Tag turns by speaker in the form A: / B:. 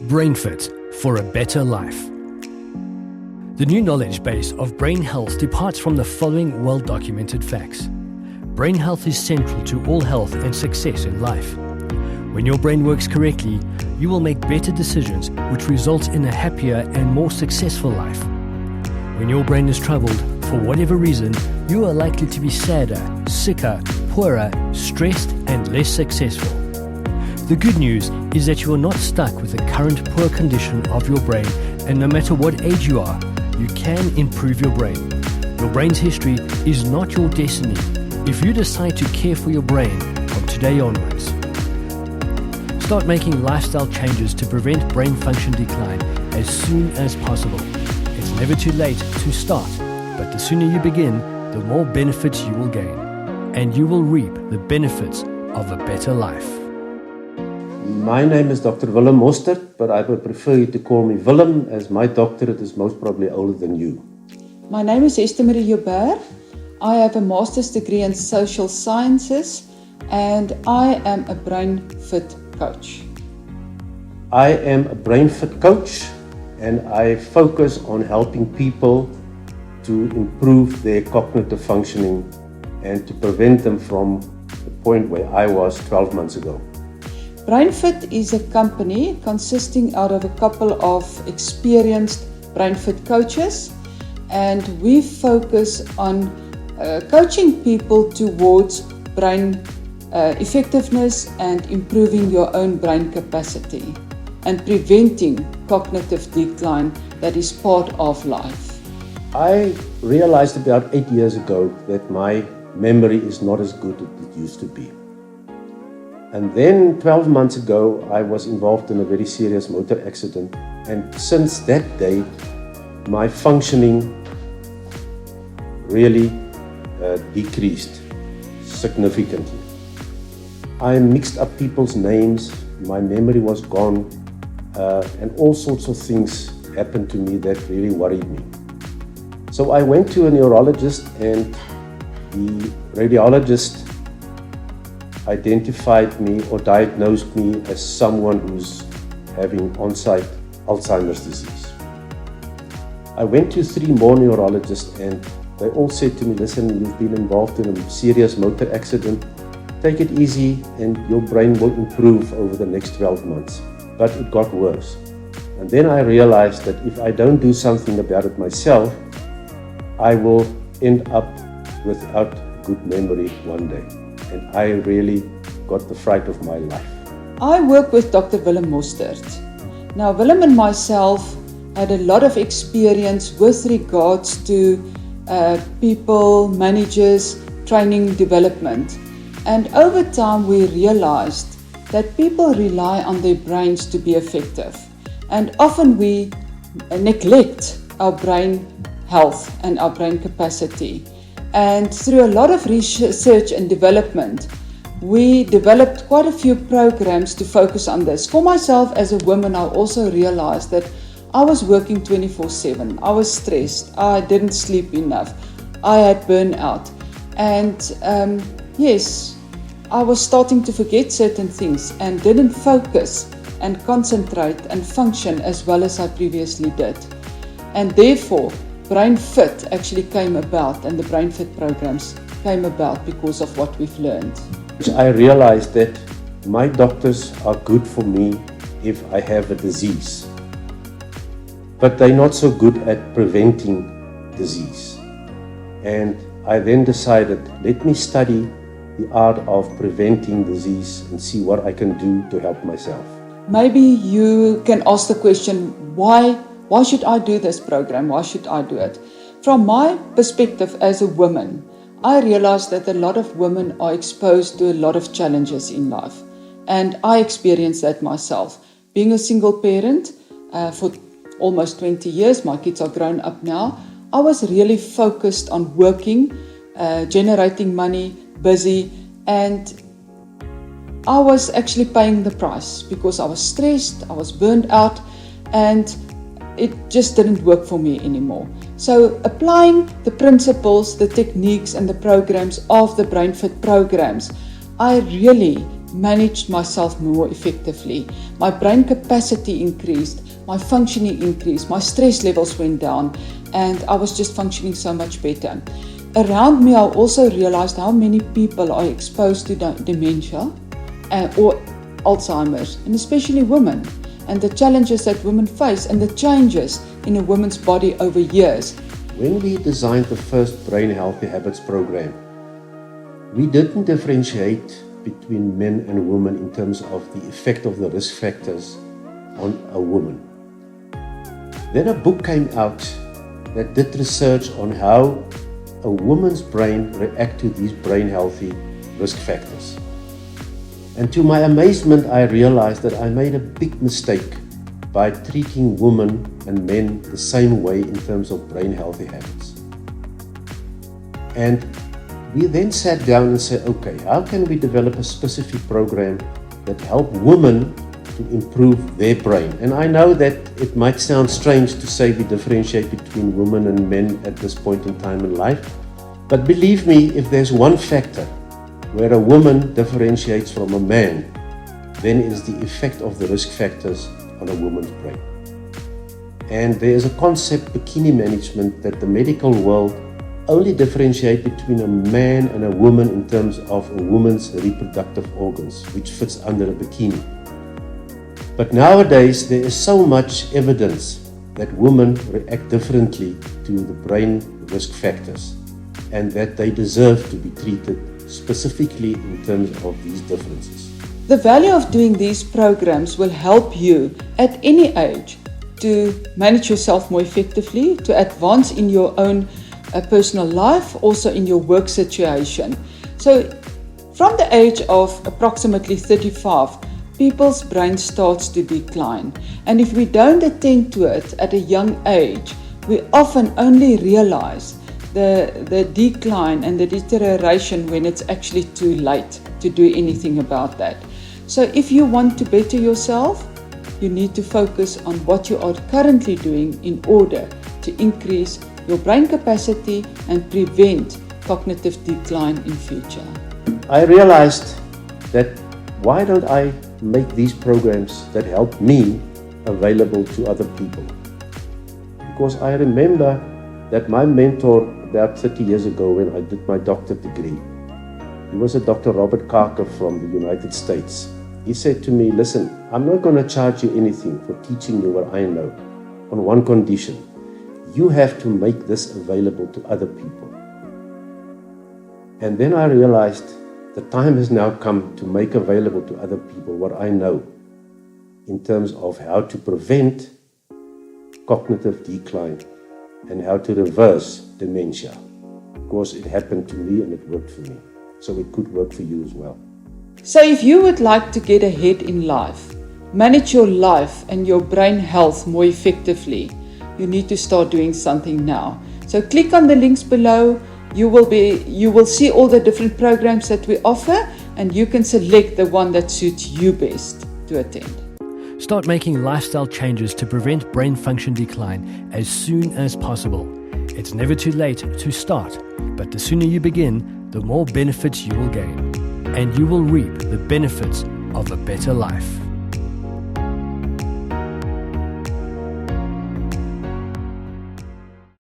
A: BrainFit for a better life. The new knowledge base of brain health departs from the following well-documented facts. Brain health is central to all health and success in life. When your brain works correctly, you will make better decisions, which results in a happier and more successful life. When your brain is troubled, for whatever reason, you are likely to be sadder, sicker, poorer, stressed, and less successful. The good news is that you are not stuck with the current poor condition of your brain, and no matter what age you are, you can improve your brain. Your brain's history is not your destiny if you decide to care for your brain from today onwards. Start making lifestyle changes to prevent brain function decline as soon as possible. It's never too late to start, but the sooner you begin, the more benefits you will gain, and you will reap the benefits of a better life.
B: My name is Dr. Willem Mostert, but I would prefer you to call me Willem, as my doctorate is most probably older than you.
C: My name is Esther Marie Joubert. I have a master's degree in social sciences and I am a BrainFit coach.
B: I am a BrainFit coach and I focus on helping people to improve their cognitive functioning and to prevent them from the point where I was 12 months ago.
C: BrainFit is a company consisting out of a couple of experienced BrainFit coaches, and we focus on coaching people towards brain effectiveness and improving your own brain capacity and preventing cognitive decline that is part of life.
B: I realized about 8 years ago that my memory is not as good as it used to be. And then 12 months ago, I was involved in a very serious motor accident. And since that day, my functioning really decreased significantly. I mixed up people's names, my memory was gone, and all sorts of things happened to me that really worried me. So I went to a neurologist, and the radiologist identified me or diagnosed me as someone who's having on-site Alzheimer's disease. I went to 3 more neurologists and they all said to me, listen, you've been involved in a serious motor accident, take it easy and your brain will improve over the next 12 months. But it got worse. And then I realized that if I don't do something about it myself, I will end up without good memory one day. And I really got the fright of my life.
C: I work with Dr. Willem Mostert. Now, Willem and myself had a lot of experience with regards to people, managers, training, development. And over time, we realized that people rely on their brains to be effective. And often we neglect our brain health and our brain capacity. And through a lot of research and development, we developed quite a few programs to focus on this. For myself as a woman, I also realized that I was working 24/7. I was stressed. I didn't sleep enough. I had burnout. And yes, I was starting to forget certain things and didn't focus and concentrate and function as well as I previously did. And therefore, BrainFit actually came about, and the BrainFit programs came about because of what we've learned.
B: I realized that my doctors are good for me if I have a disease, but they're not so good at preventing disease. And I then decided, let me study the art of preventing disease and see what I can do to help myself.
C: Maybe you can ask the question, why should I do this program? Why should I do it? From my perspective as a woman, I realized that a lot of women are exposed to a lot of challenges in life. And I experienced that myself. Being a single parent for almost 20 years, my kids are grown up now, I was really focused on working, generating money, busy, and I was actually paying the price because I was stressed, I was burned out, and it just didn't work for me anymore. So applying the principles, the techniques and the programs of the BrainFit programs, I really managed myself more effectively. My brain capacity increased, my functioning increased, my stress levels went down, and I was just functioning so much better. Around me, I also realized how many people are exposed to dementia or Alzheimer's, and especially women, and the challenges that women face and the changes in a woman's body over years.
B: When we designed the first Brain Healthy Habits program, we didn't differentiate between men and women in terms of the effect of the risk factors on a woman. Then a book came out that did research on how a woman's brain reacts to these brain healthy risk factors. And to my amazement, I realized that I made a big mistake by treating women and men the same way in terms of brain healthy habits. And we then sat down and said, okay, how can we develop a specific program that help women to improve their brain? And I know that it might sound strange to say we differentiate between women and men at this point in time in life, but believe me, if there's one factor where a woman differentiates from a man, then it is the effect of the risk factors on a woman's brain. And there is a concept, bikini management, that the medical world only differentiate between a man and a woman in terms of a woman's reproductive organs, which fits under a bikini. But nowadays, there is so much evidence that women react differently to the brain risk factors, and that they deserve to be treated specifically in terms of these differences.
C: The value of doing these programs will help you at any age to manage yourself more effectively, to advance in your own personal life, also in your work situation. So from the age of approximately 35, people's brain starts to decline. And if we don't attend to it at a young age, we often only realize the decline and the deterioration when it's actually too late to do anything about that. So if you want to better yourself, you need to focus on what you are currently doing in order to increase your brain capacity and prevent cognitive decline in future.
B: I realized that why don't I make these programs that help me available to other people? Because I remember that my mentor about 30 years ago when I did my doctorate degree, he was a Dr. Robert Carker from the United States. He said to me, listen, I'm not going to charge you anything for teaching you what I know, on one condition. You have to make this available to other people. And then I realized the time has now come to make available to other people what I know in terms of how to prevent cognitive decline and how to reverse dementia. Because it happened to me and it worked for me. So it could work for you as well.
C: So if you would like to get ahead in life, manage your life and your brain health more effectively, you need to start doing something now. So click on the links below. You will see all the different programs that we offer, and you can select the one that suits you best to attend.
A: Start making lifestyle changes to prevent brain function decline as soon as possible. It's never too late to start, but the sooner you begin, the more benefits you will gain, and you will reap the benefits of a better life.